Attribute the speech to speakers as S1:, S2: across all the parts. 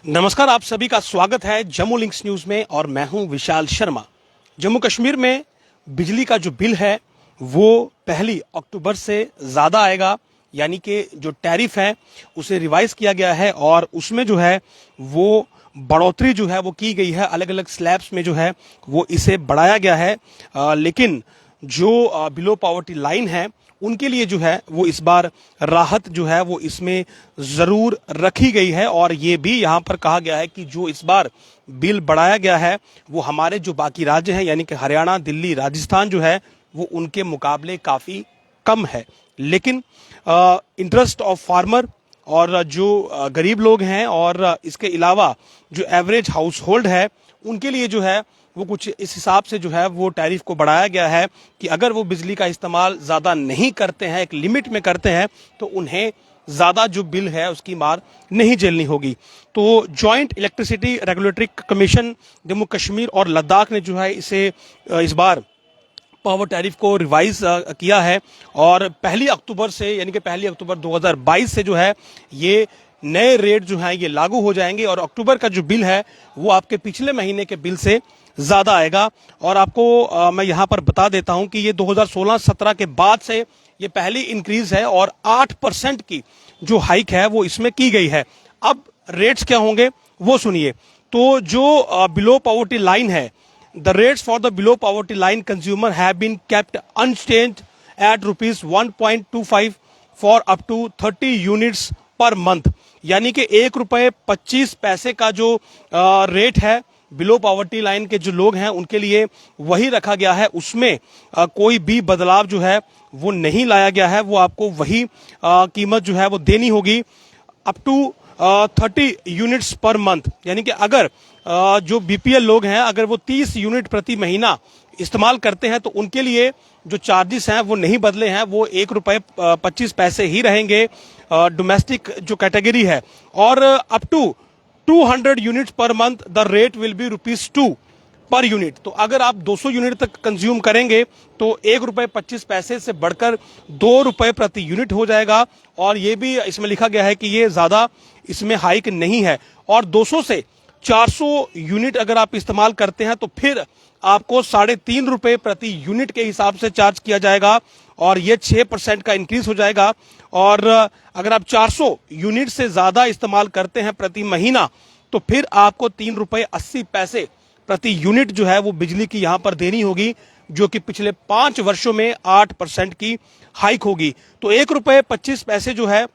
S1: नमस्कार, आप सभी का स्वागत है जम्मू लिंक्स न्यूज में और मैं हूं विशाल शर्मा। जम्मू कश्मीर में बिजली का जो बिल है वो 1 अक्टूबर से ज्यादा आएगा, यानी कि जो टैरिफ है उसे रिवाइज किया गया है और उसमें जो है वो बढ़ोतरी जो है वो की गई है। अलग अलग स्लैब्स में जो है वो इसे बढ़ाया गया है, लेकिन जो बिलो पॉवर्टी लाइन है उनके लिए जो है वो इस बार राहत जो है वो इसमें जरूर रखी गई है। और ये भी यहाँ पर कहा गया है कि जो इस बार बिल बढ़ाया गया है वो हमारे जो बाकी राज्य हैं यानी कि हरियाणा, दिल्ली, राजस्थान जो है वो उनके मुकाबले काफी कम है। लेकिन इंटरेस्ट ऑफ फार्मर और जो गरीब लोग हैं और इसके अलावा जो एवरेज हाउस होल्ड है उनके लिए जो है वो कुछ इस हिसाब से जो है वो टैरिफ को बढ़ाया गया है कि अगर वो बिजली का इस्तेमाल ज़्यादा नहीं करते हैं, एक लिमिट में करते हैं, तो उन्हें ज़्यादा जो बिल है उसकी मार नहीं झेलनी होगी। तो joint electricity regulatory commission Jammu Kashmir और लद्दाख ने जो है इसे इस बार पावर टैरिफ को रिवाइज किया है और 1 अक्टूबर से यानी कि 1 अक्टूबर 2022 से जो है ये नए रेट जो है ये लागू हो जाएंगे और अक्टूबर का जो बिल है वो आपके पिछले महीने के बिल से ज्यादा आएगा। और आपको मैं यहाँ पर बता देता हूँ कि ये 2016-17 के बाद से ये पहली इंक्रीज है और 8% की जो हाइक है वो इसमें की गई है। अब रेट्स क्या होंगे वो सुनिए। तो जो बिलो पॉवर्टी लाइन है, the rates for the below poverty line consumer have been kept unchanged at rupees 1.25 for up to 30 units per month। यानी कि ₹1.25 का जो रेट है बिलो पॉवर्टी लाइन के जो लोग हैं उनके लिए वही रखा गया है। उसमें कोई भी बदलाव जो है वो नहीं लाया गया है। वो आपको वही कीमत जो है वो देनी होगी up to 30 units per month. यानी कि अगर जो बीपीएल लोग हैं अगर वो 30 यूनिट प्रति महीना इस्तेमाल करते हैं तो उनके लिए जो चार्जेस हैं वो नहीं बदले हैं, वो ₹1.25 ही रहेंगे डोमेस्टिक जो कैटेगरी है। और up to 200 units per month the rate will be ₹2 per unit. तो अगर आप 200 यूनिट तक कंज्यूम करेंगे तो ₹1.25 से बढ़कर ₹2 प्रति यूनिट हो जाएगा। और ये भी इसमें लिखा गया है कि ये ज्यादा इसमें हाइक नहीं है। और 200 से 400 यूनिट अगर आप इस्तेमाल करते हैं तो फिर आपको ₹3.5 प्रति यूनिट के हिसाब से चार्ज किया जाएगा और ये 6% का इंक्रीज हो जाएगा। और अगर आप 400 यूनिट से ज्यादा इस्तेमाल करते हैं प्रति महीना तो फिर आपको ₹3.80 प्रति यूनिट जो है वो बिजली की यहां पर देनी होगी, जो कि पिछले 5 वर्षों में 8% की हाइक होगी। तो ₹1.25 जो है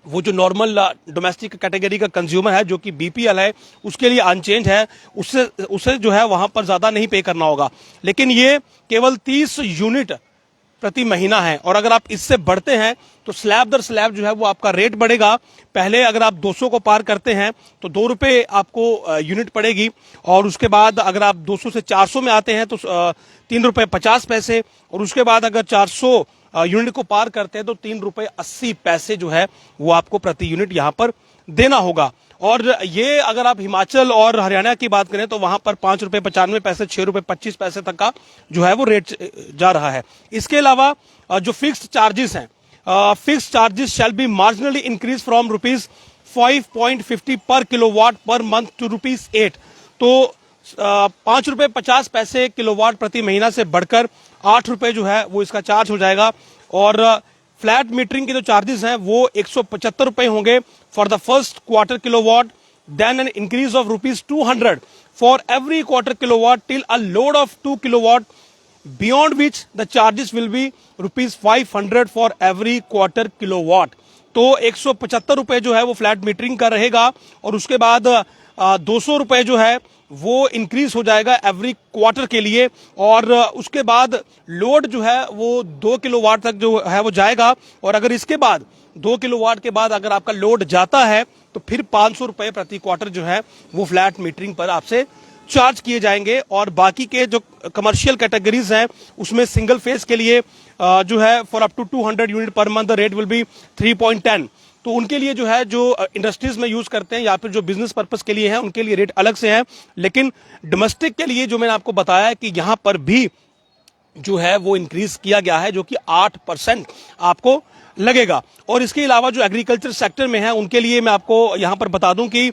S1: वो जो नॉर्मल डोमेस्टिक कैटेगरी का कंज्यूमर है जो कि बीपीएल है उसके लिए अनचेंज है, उससे जो है वहां पर ज्यादा नहीं पे करना होगा। लेकिन ये केवल 30 यूनिट प्रति महीना है और अगर आप इससे बढ़ते हैं तो स्लैब दर स्लैब जो है वो आपका रेट बढ़ेगा। पहले अगर आप 200 को पार करते हैं तो ₹2 आपको यूनिट पड़ेगी और उसके बाद अगर आप 200 से 400 में आते हैं तो ₹3.50 और उसके बाद अगर 400 यूनिट को पार करते हैं तो ₹3.80 जो है वो आपको प्रति यूनिट यहाँ पर देना होगा। और ये अगर आप हिमाचल और हरियाणा की बात करें तो वहां पर ₹5.95, ₹6.25 तक का जो है वो रेट जा रहा है। इसके अलावा जो फिक्स्ड चार्जेस हैं, fixed charges shall be marginally increase from ₹5.50 पर किलोवाट पर मंथ टू ₹8। तो ₹5.50 किलोवाट प्रति महीना से बढ़कर ₹8 जो है वो इसका चार्ज हो जाएगा। और फ्लैट मीटरिंग के जो चार्जेस हैं वो ₹175 होंगे for the first quarter kilowatt, then an increase of ₹200 for every quarter kilowatt till a load of 2 kilowatt, beyond which the charges will be ₹500 for every quarter kilowatt. तो ₹175 जो है वो flat metering का रहेगा और उसके बाद ₹200 जो है वो इंक्रीज हो जाएगा एवरी क्वार्टर के लिए। और उसके बाद लोड जो है वो 2 किलोवाट तक जो है वो जाएगा और अगर इसके बाद 2 किलोवाट के बाद अगर आपका लोड जाता है तो फिर ₹500 प्रति क्वार्टर जो है वो फ्लैट मीटरिंग पर आपसे चार्ज किए जाएंगे। और बाकी के जो कमर्शियल कैटेगरीज हैं उसमें सिंगल फेज के लिए जो है for up to 200 unit per month the rate will be 3.10। तो उनके लिए जो है जो इंडस्ट्रीज में यूज करते हैं या फिर जो बिजनेस पर्पस के लिए है उनके लिए रेट अलग से है। लेकिन डोमेस्टिक के लिए जो मैंने आपको बताया कि यहां पर भी जो है वो इंक्रीज किया गया है जो कि 8% आपको लगेगा। और इसके अलावा जो एग्रीकल्चर सेक्टर में है उनके लिए मैं आपको यहां पर बता दूं कि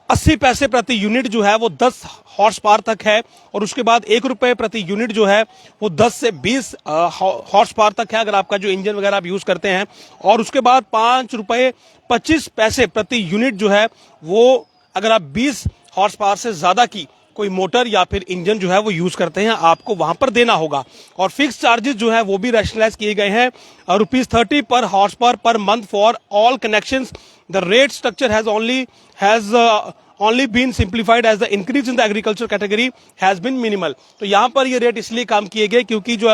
S1: 80 पैसे प्रति यूनिट जो है वो 10 हॉर्स पावर तक है, और उसके बाद 1 रुपए प्रति यूनिट जो है वो 10 से 20 हॉर्स पावर तक है अगर आपका जो इंजन वगैरह आप यूज करते हैं। और उसके बाद 5 रुपए 25 पैसे प्रति यूनिट जो है वो अगर आप 20 हॉर्स पावर से ज्यादा की कोई मोटर या फिर इंजन जो है वो यूज करते हैं, आपको वहां पर देना होगा। और फिक्स चार्जेस जो है वो भी रैशनलाइज किए गए हैं, ₹30 पर horse power per month for all connections. The rate structure has only been simplified as the increase in the agriculture category has been minimal। तो यहाँ पर ये रेट इसलिए काम किए गए क्योंकि जो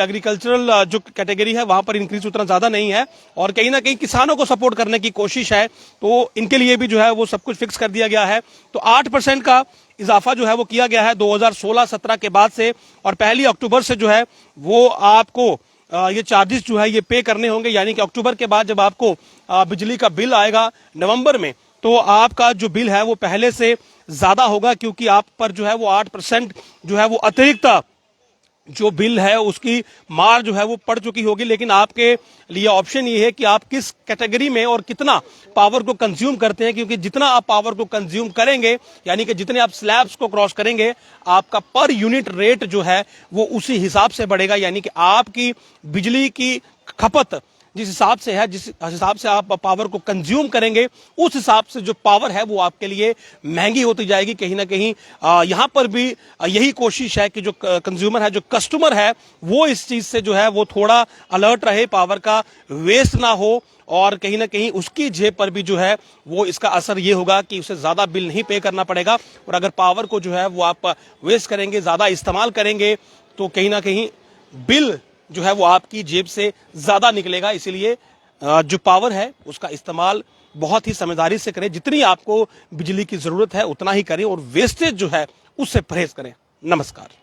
S1: एग्रीकल्चरल जो कैटेगरी है वहां पर इंक्रीज उतना ज्यादा नहीं है, और कहीं ना कहीं किसानों को सपोर्ट करने की कोशिश है, तो इनके लिए भी जो है वो सब कुछ फिक्स कर दिया गया है। तो 8% का इजाफा जो है वो किया गया है 2016-17 के बाद से, और 1 अक्टूबर से जो है वो आपको ये चार्जेस जो है ये पे करने होंगे। यानी कि अक्टूबर के बाद जब आपको बिजली का बिल आएगा नवंबर में, तो आपका जो बिल है वो पहले से ज्यादा होगा, क्योंकि आप पर जो है वो 8% जो है वो अतिरिक्त जो बिल है उसकी मार जो है वो पड़ चुकी होगी। लेकिन आपके लिए ऑप्शन ये है कि आप किस कैटेगरी में और कितना पावर को कंज्यूम करते हैं, क्योंकि जितना आप पावर को कंज्यूम करेंगे यानी कि जितने आप स्लैब्स को क्रॉस करेंगे, आपका पर यूनिट रेट जो है वो उसी हिसाब से बढ़ेगा। यानी कि आपकी बिजली की खपत जिस हिसाब से है, जिस हिसाब से आप पावर को कंज्यूम करेंगे, उस हिसाब से जो पावर है वो आपके लिए महंगी होती जाएगी। कहीं ना कहीं यहां पर भी यही कोशिश है कि जो कंज्यूमर है, जो कस्टमर है, वो इस चीज से जो है वो थोड़ा अलर्ट रहे, पावर का वेस्ट ना हो, और कहीं ना कहीं उसकी जेब पर भी जो है वो इसका असर ये होगा कि उसे ज्यादा बिल नहीं पे करना पड़ेगा। और अगर पावर को जो है वो आप वेस्ट करेंगे, ज्यादा इस्तेमाल करेंगे, तो कहीं ना कहीं बिल जो है वो आपकी जेब से ज्यादा निकलेगा। इसीलिए जो पावर है उसका इस्तेमाल बहुत ही समझदारी से करें, जितनी आपको बिजली की जरूरत है उतना ही करें, और वेस्टेज जो है उससे परहेज करें। नमस्कार।